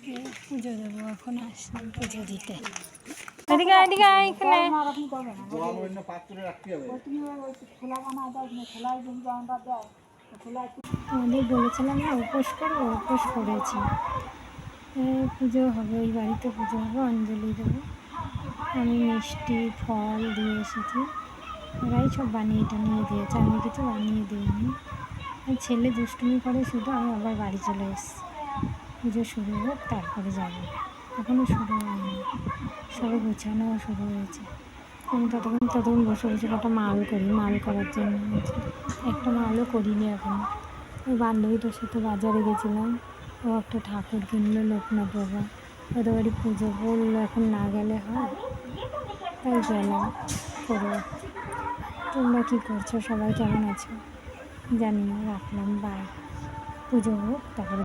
পুজো দেবো, এখন আসলাম পুজো দিতে। এদিকে এদিকে এখানে আমাদের বলেছিলাম না উপোস করবো, উপোস করেছি। পুজো হবে, ওই বাড়িতে পুজো হবে, অঞ্জলি দেবো। আমি মিষ্টি ফল দিয়ে এসেছি, ওরাই সব বানিয়ে টানিয়ে দিয়েছে, আমি কিছু বানিয়ে দিইনি। ছেলে দুষ্টুমি করে শুধু, আমি আবার বাড়ি চলে এসেছি। পুজো শুরু হোক তারপরে যাবো, এখনও শুরু হয়নি, সবে গোছানো শুরু হয়েছে। আমি ততক্ষণ বসে বসে কটা মাল করি, মাল করার জন্য একটা মালও করিনি এখনো। ওই বান্ধবীটার সাথে বাজারে গেছিলাম, ও একটা ঠাকুর কিনলো লোকনাথ বাবা, ওদের বাড়ি পুজো বললো, এখন না গেলে হয়, তাই গেলাম করবো। তোমরা কী করছো, সবাই কেমন আছো জানিও। রাখলাম, বাই। পুজো হোক তারপরে